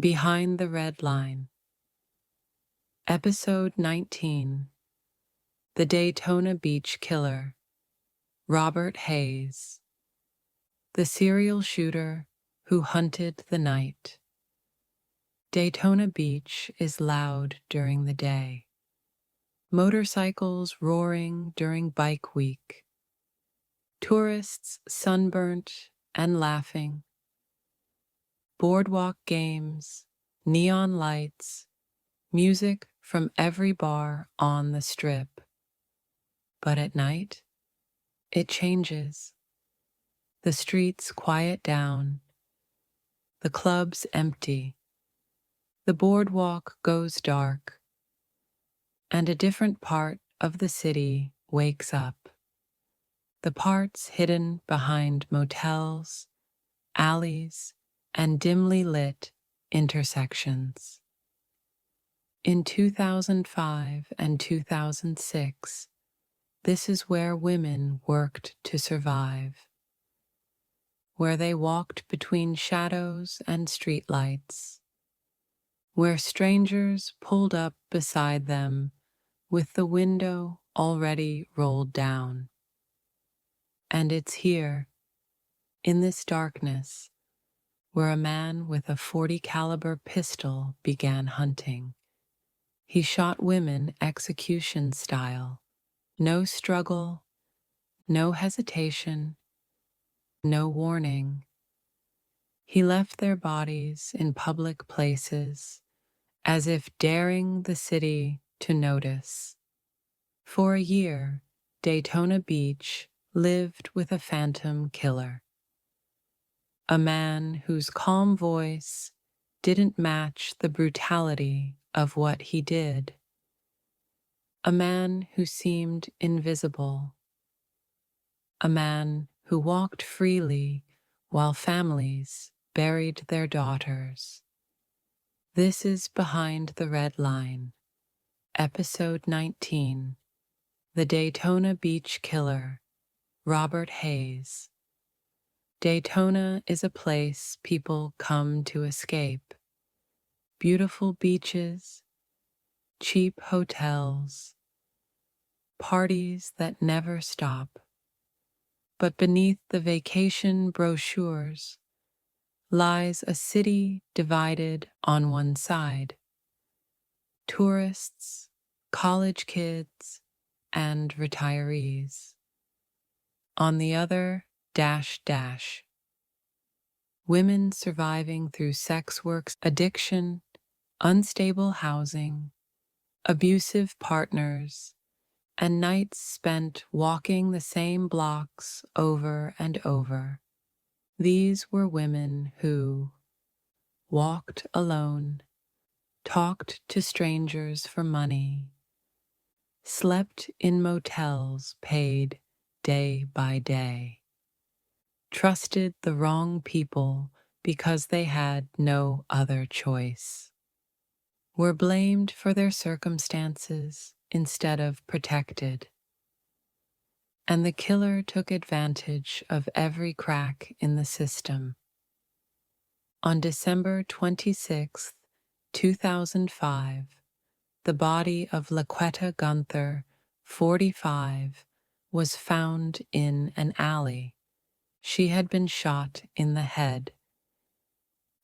Behind the Red Line. Episode 19. The Daytona Beach Killer. Robert Hayes. The serial shooter who hunted the night. Daytona Beach is loud during the day. Motorcycles roaring during bike week. Tourists sunburnt and laughing. Boardwalk games, neon lights, music from every bar on the strip. But at night, it changes. The streets quiet down. The clubs empty. The boardwalk goes dark. And a different part of the city wakes up. The parts hidden behind motels, alleys, and dimly lit intersections. In 2005 and 2006, this is where women worked to survive, where they walked between shadows and streetlights, where strangers pulled up beside them with the window already rolled down. And it's here, in this darkness, where a man with a .40 caliber pistol began hunting. He shot women execution style. No struggle, no hesitation, no warning. He left their bodies in public places, as if daring the city to notice. For a year, Daytona Beach lived with a phantom killer. A man whose calm voice didn't match the brutality of what he did. A man who seemed invisible. A man who walked freely while families buried their daughters. This is Behind the Red Line, Episode 19, The Daytona Beach Killer, Robert Hayes. Daytona is a place people come to escape. Beautiful beaches, cheap hotels, parties that never stop. But beneath the vacation brochures lies a city divided on one side. Tourists, college kids, and retirees. On the other, women surviving through sex work, addiction, unstable housing, abusive partners, and nights spent walking the same blocks over and over. These were women who walked alone, talked to strangers for money, slept in motels paid day by day, trusted the wrong people because they had no other choice, were blamed for their circumstances instead of protected. And the killer took advantage of every crack in the system. On December 26, 2005, the body of Laquetta Gunther, 45, was found in an alley. She had been shot in the head.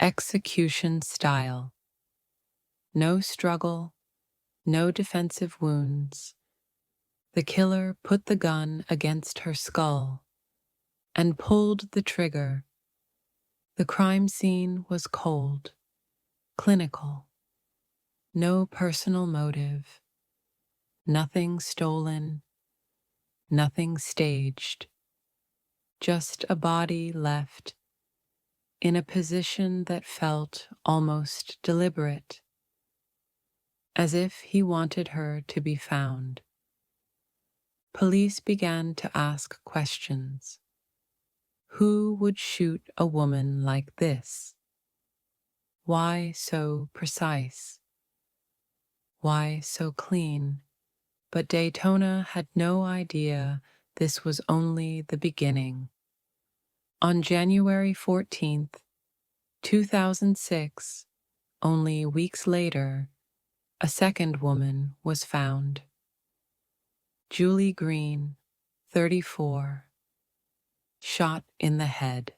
Execution style. No struggle, no defensive wounds. The killer put the gun against her skull and pulled the trigger. The crime scene was cold, clinical. No personal motive. Nothing stolen. Nothing staged. Just a body left in a position that felt almost deliberate, as if he wanted her to be found. Police began to ask questions. Who would shoot a woman like this? Why so precise? Why so clean? But Daytona had no idea this was only the beginning. On January 14th, 2006, Only weeks later, a second woman was found. Julie Green, 34, shot in the head.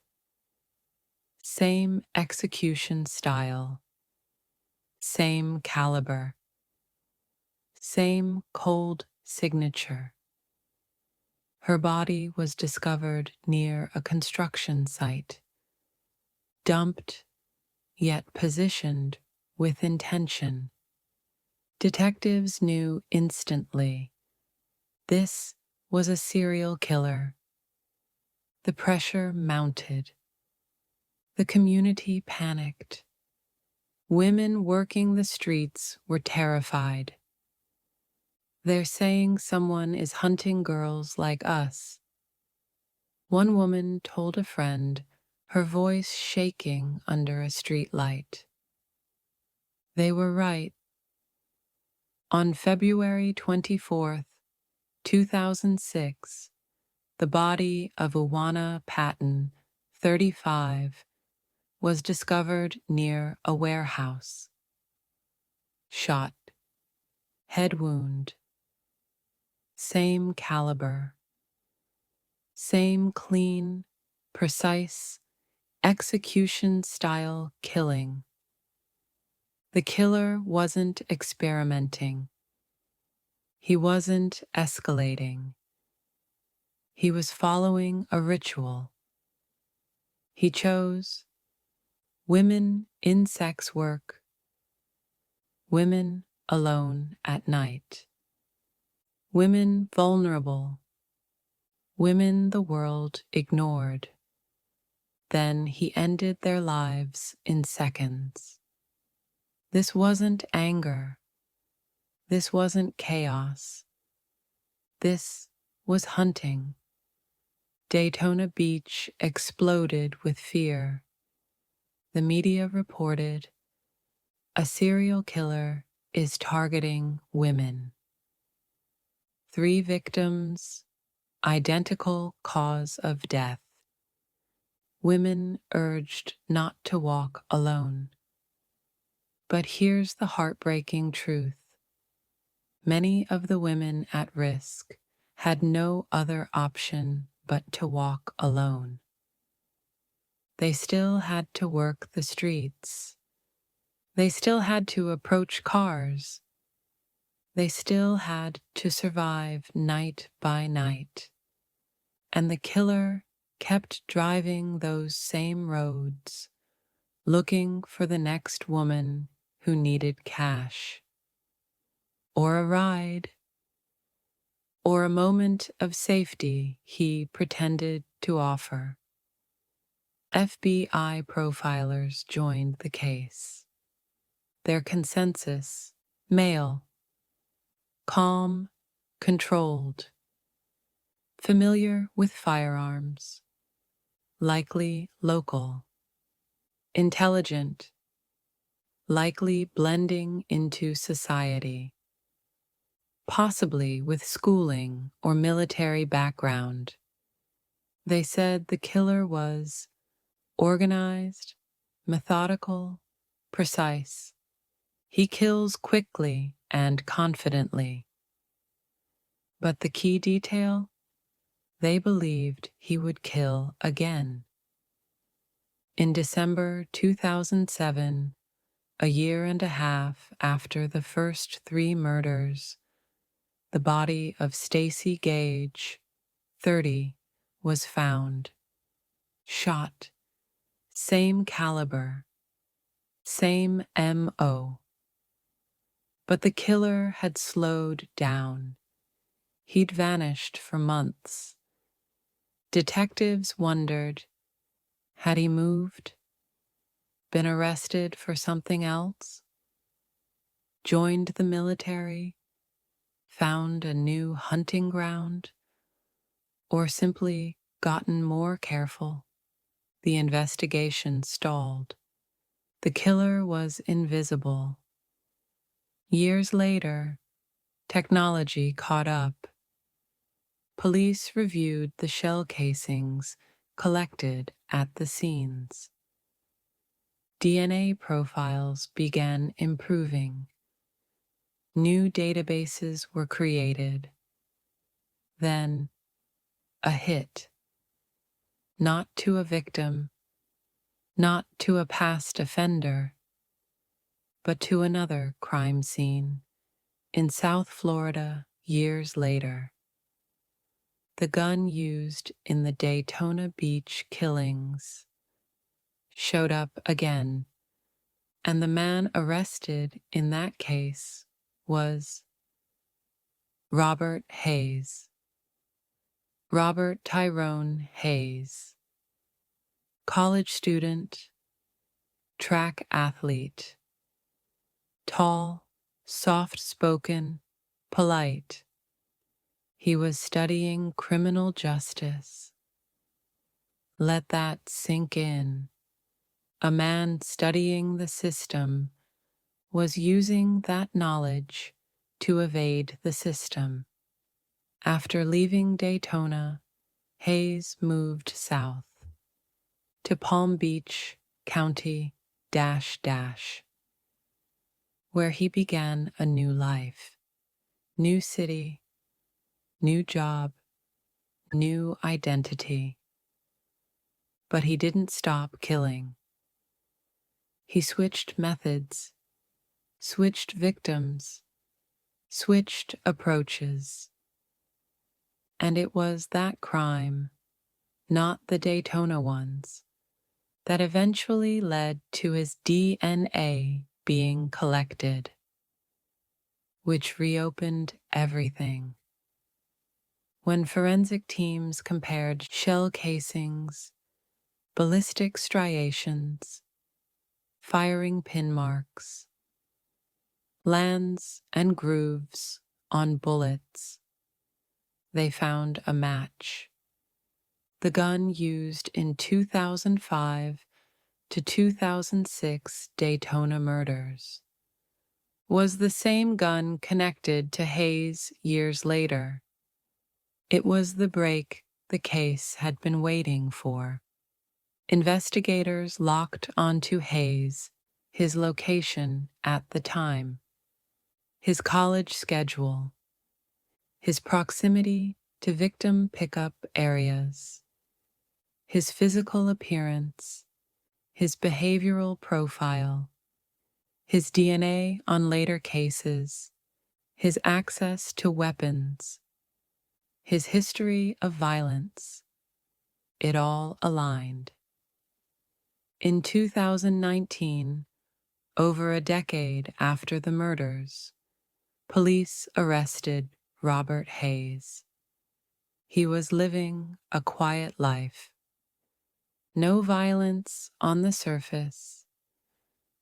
Same execution style, same caliber, same cold signature. Her body was discovered near a construction site, dumped yet positioned with intention. Detectives knew instantly this was a serial killer. The pressure mounted. The community panicked. Women working the streets were terrified. They're saying someone is hunting girls like us. One woman told a friend, her voice shaking under a street light. They were right. On February 24th, 2006, the body of Iwana Patton, 35, was discovered near a warehouse. Shot. Head wound. Same caliber. Same clean, precise, execution-style killing. The killer wasn't experimenting. He wasn't escalating. He was following a ritual. He chose women in sex work, women alone at night, women vulnerable, women the world ignored. Then he ended their lives in seconds. This wasn't anger. This wasn't chaos. This was hunting. Daytona Beach exploded with fear. The media reported, a serial killer is targeting women. 3 victims, identical cause of death. Women urged not to walk alone. But here's the heartbreaking truth. Many of the women at risk had no other option but to walk alone. They still had to work the streets. They still had to approach cars. They still had to survive night by night. And the killer kept driving those same roads, looking for the next woman who needed cash, or a ride, or a moment of safety he pretended to offer. FBI profilers joined the case. Their consensus: male, calm, controlled, familiar with firearms, likely local, intelligent, likely blending into society, possibly with schooling or military background. They said the killer was organized, methodical, precise. He kills quickly and confidently. But the key detail? They believed he would kill again. In December 2007, a year and a half after the first 3 murders, the body of Stacey Gage, 30, was found. Shot. Same caliber. Same M.O. But the killer had slowed down. He'd vanished for months. Detectives wondered, had he moved? Been arrested for something else? Joined the military? Found a new hunting ground? Or simply gotten more careful? The investigation stalled. The killer was invisible. Years later, technology caught up. Police reviewed the shell casings collected at the scenes. DNA profiles began improving. New databases were created. Then, a hit. Not to a victim, not to a past offender, but to another crime scene in South Florida years later. The gun used in the Daytona Beach killings showed up again, and the man arrested in that case was Robert Hayes. Robert Tyrone Hayes. College student, track athlete. Tall, soft-spoken, polite. He was studying criminal justice. Let that sink in. A man studying the system was using that knowledge to evade the system. After leaving Daytona, Hayes moved south to Palm Beach County, where he began a new life, new city, new job, new identity. But he didn't stop killing. He switched methods, switched victims, switched approaches. And it was that crime, not the Daytona ones, that eventually led to his DNA being collected, which reopened everything. When forensic teams compared shell casings, ballistic striations, firing pin marks, lands and grooves on bullets, they found a match. The gun used in 2005 to 2006 Daytona murders was the same gun connected to Hayes years later. It was the break the case had been waiting for. Investigators locked onto Hayes, his location at the time, his college schedule, his proximity to victim pickup areas, his physical appearance, his behavioral profile, his DNA on later cases, his access to weapons, his history of violence. It all aligned. In 2019, over a decade after the murders, police arrested Robert Hayes. He was living a quiet life. No violence on the surface.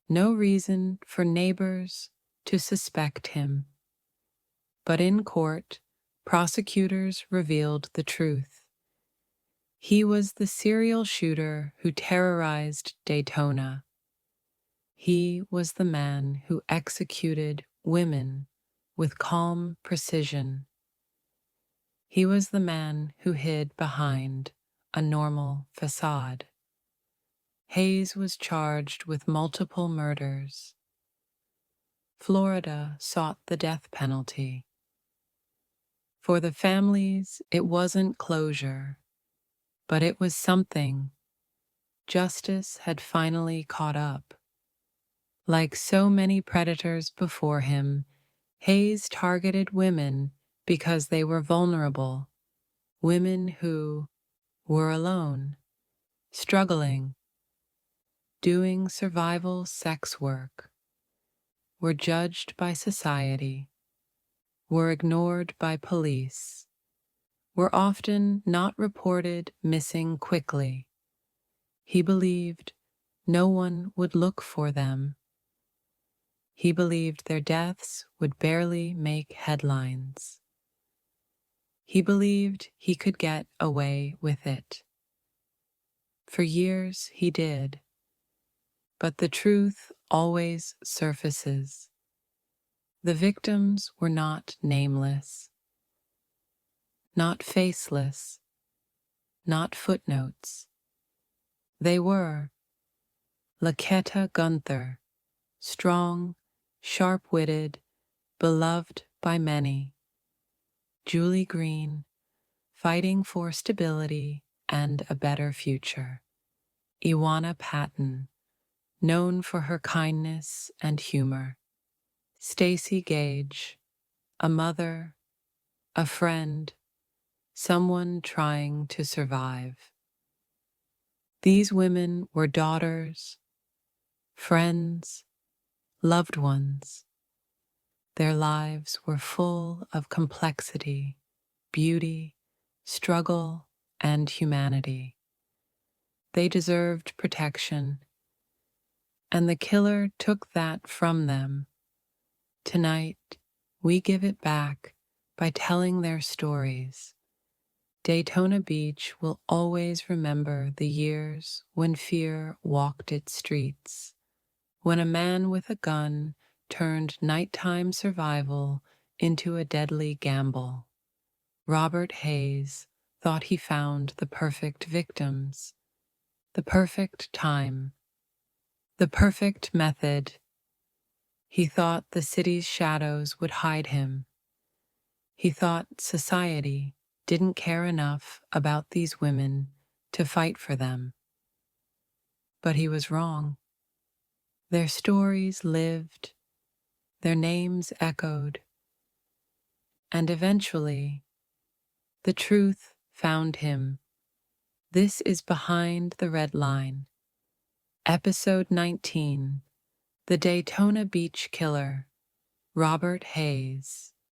No reason for neighbors to suspect him. But in court, prosecutors revealed the truth. He was the serial shooter who terrorized Daytona. He was the man who executed women with calm precision. He was the man who hid behind a normal facade. Hayes was charged with multiple murders. Florida sought the death penalty. For the families, it wasn't closure, but it was something. Justice had finally caught up. Like so many predators before him, Hayes targeted women because they were vulnerable, women who were alone, struggling, doing survival sex work, were judged by society, were ignored by police, were often not reported missing quickly. He believed no one would look for them. He believed their deaths would barely make headlines. He believed he could get away with it. For years he did. But the truth always surfaces. The victims were not nameless, not faceless, not footnotes. They were Laquetta Gunther, strong, sharp-witted, beloved by many. Julie Green, fighting for stability and a better future. Iwana Patton, known for her kindness and humor. Stacey Gage, a mother, a friend, someone trying to survive. These women were daughters, friends, loved ones. Their lives were full of complexity, beauty, struggle, and humanity. They deserved protection, and the killer took that from them. Tonight, we give it back by telling their stories. Daytona Beach will always remember the years when fear walked its streets, when a man with a gun turned nighttime survival into a deadly gamble. Robert Hayes thought he found the perfect victims, the perfect time, the perfect method. He thought the city's shadows would hide him. He thought society didn't care enough about these women to fight for them. But he was wrong. Their stories lived, their names echoed, and eventually, the truth found him. This is Behind the Red Line, Episode 19, The Daytona Beach Killer, Robert Hayes.